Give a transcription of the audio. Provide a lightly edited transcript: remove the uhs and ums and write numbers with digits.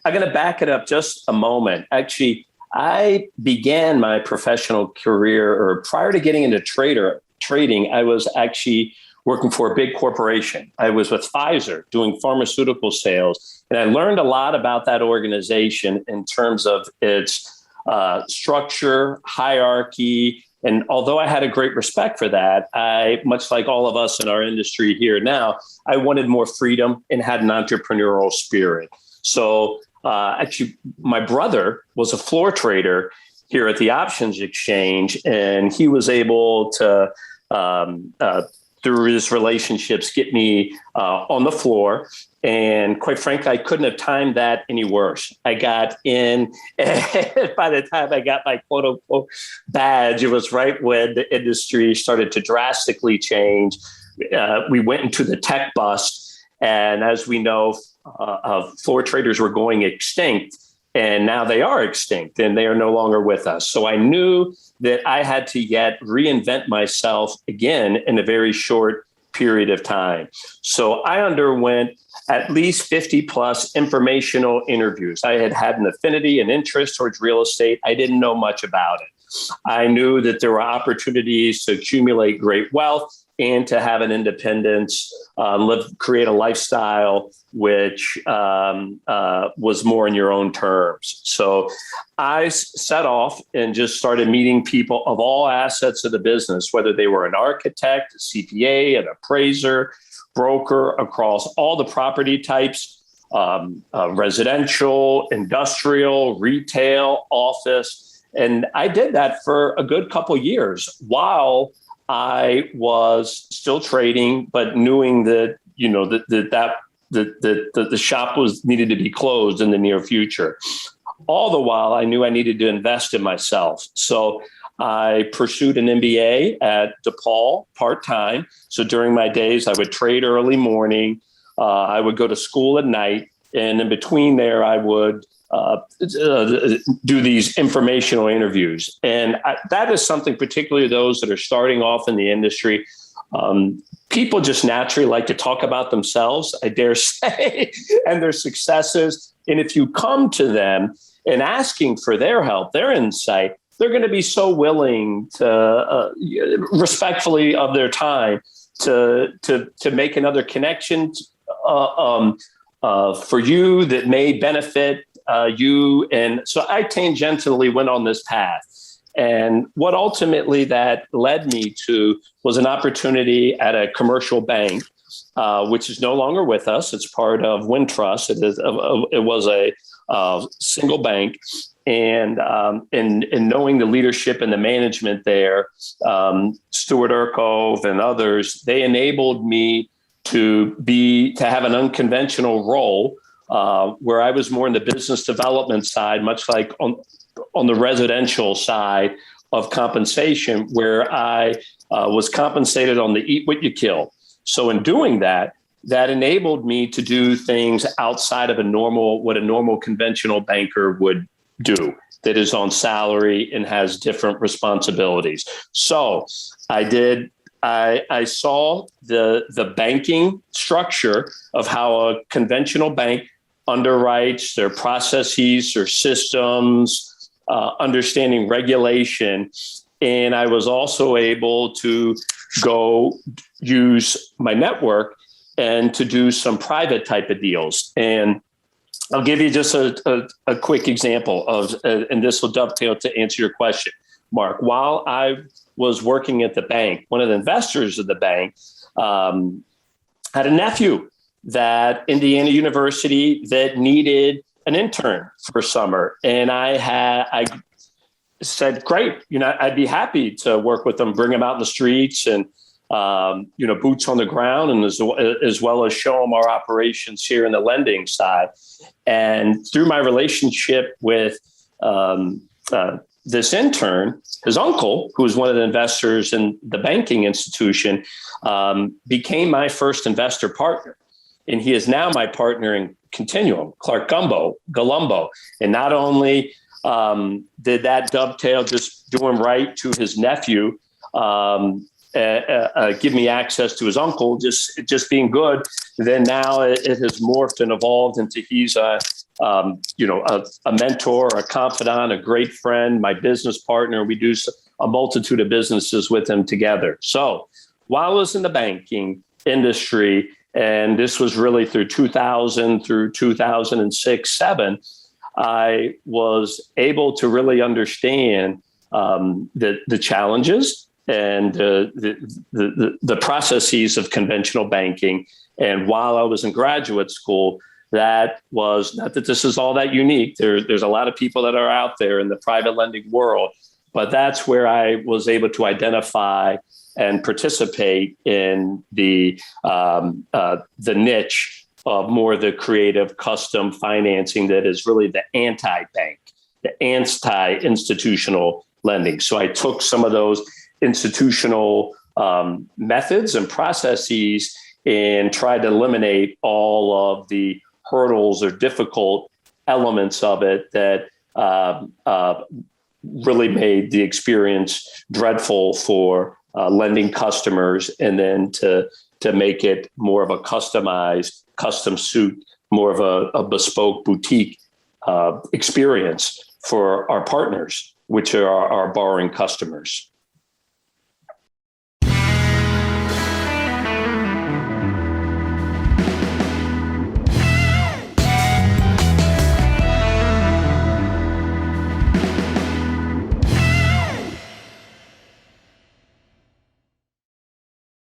I'm going to back it up just a moment. Actually, I began my professional career, or prior to getting into trading, I was actually working for a big corporation. I was with Pfizer doing pharmaceutical sales, and I learned a lot about that organization in terms of its structure, hierarchy. And although I had a great respect for that, much like all of us in our industry here now, I wanted more freedom and had an entrepreneurial spirit. So actually, my brother was a floor trader here at the options exchange, and he was able to, through his relationships, get me on the floor. And quite frankly, I couldn't have timed that any worse. I got in, and by the time I got my quote unquote badge, it was right when the industry started to drastically change. We went into the tech bust. And as we know, floor traders were going extinct, and now they are extinct and they are no longer with us. So I knew that I had to yet reinvent myself again in a very short period of time. So I underwent at least 50 plus informational interviews. I had an affinity and interest towards real estate. I didn't know much about it. I knew that there were opportunities to accumulate great wealth and to have an independence, create a lifestyle which was more in your own terms. So I set off and just started meeting people of all assets of the business, whether they were an architect, a CPA, an appraiser, broker, across all the property types, residential, industrial, retail, office. And I did that for a good couple of years while I was still trading, but knowing that, the shop needed to be closed in the near future. All the while, I knew I needed to invest in myself. So I pursued an MBA at DePaul part-time. So during my days, I would trade early morning. I would go to school at night. And in between there, I would do these informational interviews. And that is something, particularly those that are starting off in the industry. People just naturally like to talk about themselves, I dare say, and their successes. And if you come to them and asking for their help, their insight, they're going to be so willing to, respectfully of their time, to make another connection for you that may benefit you. And so I tangentially went on this path. And what ultimately that led me to was an opportunity at a commercial bank, which is no longer with us. It's part of Wintrust. It was a single bank. And knowing the leadership and the management there, 𝗬𝗲𝗀𝗶𝗵𝗵 and others, they enabled me to have an unconventional role where I was more in the business development side, much like on the residential side of compensation, where I was compensated on the eat what you kill. So in doing that, that enabled me to do things outside of what a normal conventional banker would do, that is on salary and has different responsibilities. So I saw the banking structure of how a conventional bank underwrites, their processes, their systems, understanding regulation. And I was also able to go use my network and to do some private type of deals. And I'll give you just a quick example and this will dovetail to answer your question, Mark. While I was working at the bank, one of the investors of the bank had a nephew that Indiana University that needed an intern for summer. And I said, great, I'd be happy to work with them, bring them out in the streets and, boots on the ground, and as well as show them our operations here in the lending side. And through my relationship with this intern, his uncle, who was one of the investors in the banking institution, became my first investor partner. And he is now my partner in Continuum, 𝗏𝗃𝗏𝗏𝗏. And not only did that dovetail just doing right to his nephew, give me access to his uncle, just being good, then now it has morphed and evolved into he's a mentor, a confidant, a great friend, my business partner. We do a multitude of businesses with him together. So while I was in the banking industry, and this was really through 2000 through 2006, 7, I was able to really understand the challenges and the processes of conventional banking. And while I was in graduate school, that was not that this is all that unique. There's a lot of people that are out there in the private lending world, but that's where I was able to identify and participate in the niche of more the creative custom financing that is really the anti-bank, the anti-institutional lending. So I took some of those institutional methods and processes and tried to eliminate all of the hurdles or difficult elements of it that really made the experience dreadful for lending customers, and then to make it more of a customized, custom suit, more of a bespoke boutique experience for our partners, which are our borrowing customers.